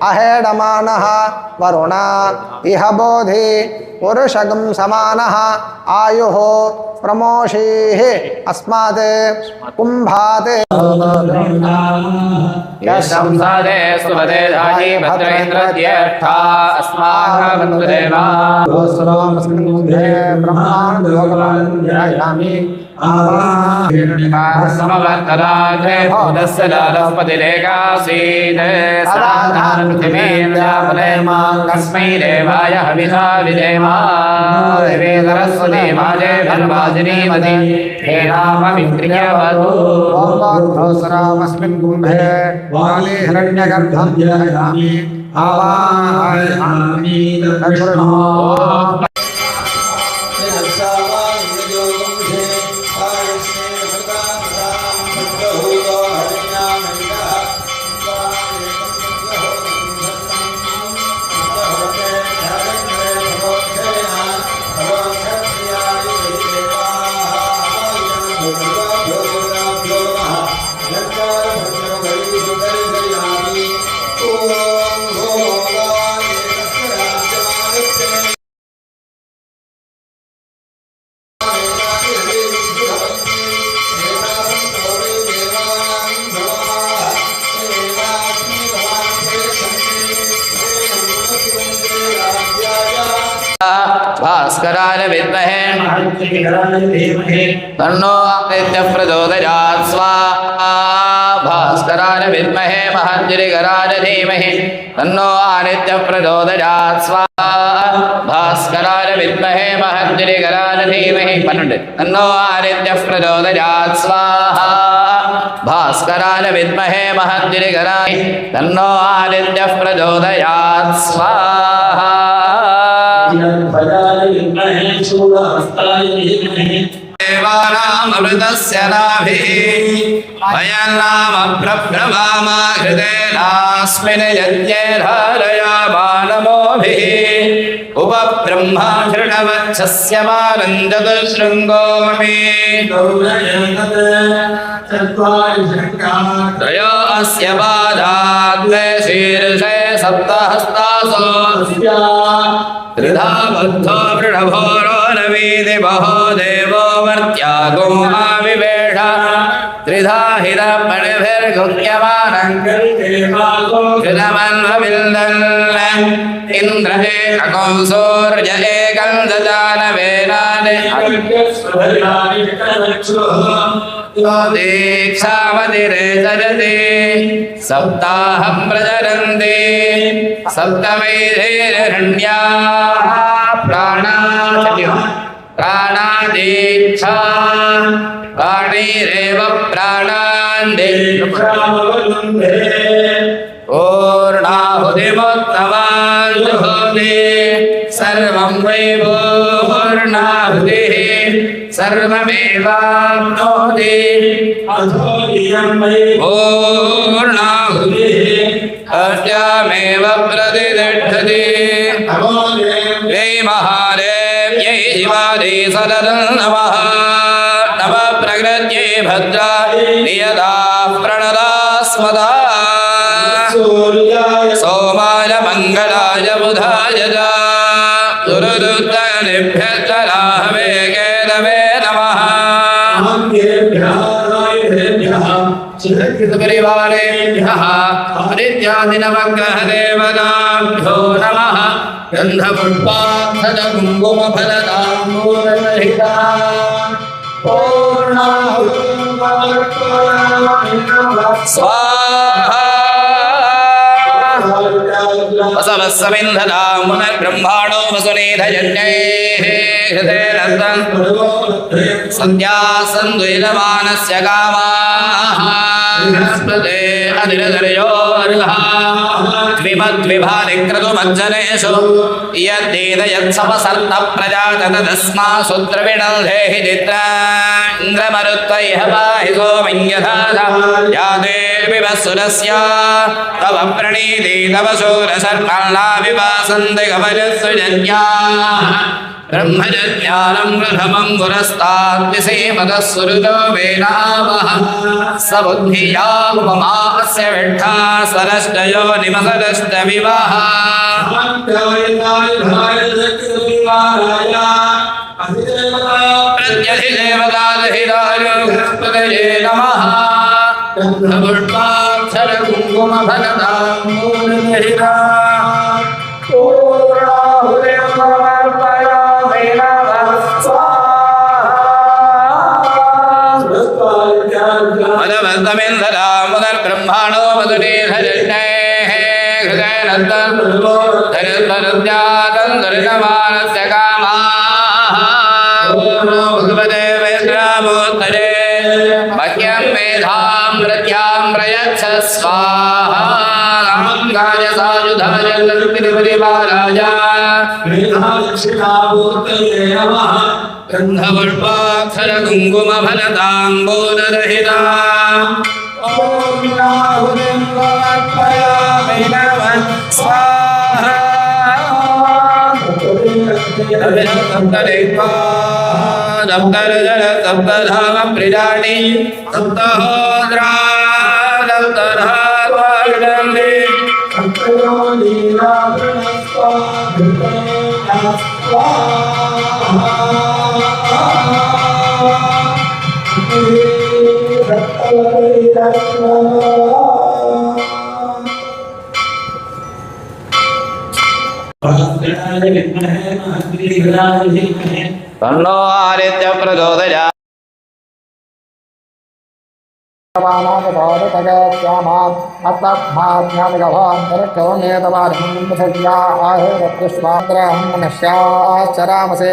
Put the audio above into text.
अहेडमानः वरुणा इह बोधि पुरुषगं समानः आयुः प्रमोषेः अस्मात् कुंभात् यशंसादे सुभदे धायि भद्रेन्द्रज्येष्ठा अस्माकं वन्दुदेवा ब्रह्माण्डोकमानयामि समवर्तराग्रे भूतस्य लालपतिरेकासीत् सदाधान पृथिवीं व्यापलेमां कस्मै देवाय हविषा विधेमा देवी सरस्वती माजे धर्माजिनीमति हेनाममिन्द्रियवधू ओंकारोऽस्मिन् कुम्भे वाली हिरण्यगर्भं ध्यायामि आवाहयामि तत्पुरुषो भास्कराय विद्महे तन्नो अमृतः प्रचोदयात् स्वाहा। भास्कराय विद्महे महद्गिरिकराय धीमहि तन्नो आदित्यः प्रचोदयात् स्वाहा भास्कराय विद्महे महद्गिरिकराय धीमहि 12 तन्नो आदित्यः प्रचोदयात् स्वाहा भास्कराय विद्महे महद्गिरिकराय तन्नो आदित्यः प्रचोदयात् स्वाहा देवानामृतस्य नाभिः अयन्नाम प्रभ्रवामा हृदयेनास्मिन् यज्ञे धारयामानमोभिः उपब्रह्मा धृढवच्छस्य मानन्दतशृङ्गोमि त्रयो अस्य पादाद्वे शीर्षे सप्तहस्तासो त्रिधा बद्धो वृषभोरो नवीति बहो देवो मर्त्यागो आविवेश त्रिधा हिरमणिभिर्गुह्यमानं कृतमन्वविन्दन् इन्द्र एकौ सूर्य एकं ददानवेनानि दीक्षामतिरेचरति सप्ताहं प्रचरन्ति सप्तवैधैररण्याः प्राणादीक्षा प्राणैरेव प्राणान् पूर्णाहुतिमुत्तमान् जुहोति सर्वं वै पूर्णाहुतिः सर्वमेवाप्नोति पूर्णाहुतिः अस्यामेव प्रतिष्ठति वै महादेव्यै शिवायै सदनं नमः नमः प्रकृत्यै भद्रायै नियताः प्रणदास्मदा सोमाय मङ्गलाय बुधाय च दुरुदुत्तनिभ्यश्चराहवे केतवे नमः परिवारेभ्यः आदित्यादिनवग्रहदेवताभ्यो नमः गन्धपुष्पाक्षतकुङ्कुमफलताम्बूलसहिता स्वाहा वसवस्समिन्धतां पुनर्ब्रह्माणो वसुनीधयज्ञैः हृदेन सद्या सन्द्वैलमानस्य कामाः बृहस्पते अधिरधर्योर्गः द्विमद्विभानिक्रतुमज्जनेषु यद्देदयत्सपसर्त प्रजाततस्मासु द्रविणं देहि चित्रा इन्द्रमरुत्वैह पाहि सोमं यथा यादेर्विवसुरस्य तव प्रणीति तव शूरशर्मल्ला विवासन्ति कवचस्सु यज्ञाः ब्रह्मजज्ञानं प्रथमं पुरस्ताद्विसेमतः सुहृतो वेनावः स बुद्धिया उपमास्य विष्ठा सरश्चयो निमसरश्च विवाह प्रत्यधिदेवतादहितायो बृहस्पतये नमः पुष्पाक्षरकुङ्कुमफलताम्बूलसहिता ब्रह्माणो मधुरीधरज्ञैः हृदयनन्दरुद्यातन्दुरितमानस्य कामाः भगवते वैद्रामोत्तरे मह्यं मेधां प्रत्यां प्रयच्छ स्वाहा गाय सायुधाय लक्ष्मीपरिवाराय गन्धपुष्पाक्षरकुङ्कुमफलताम्बूलरहिता स्वाहा सप्तजल सप्तधाम प्रियाणि सप्तहोद्रा सप्तधात्वायुधन्ति तन्नो आदित्यः प्रचोदयात्। चरामसे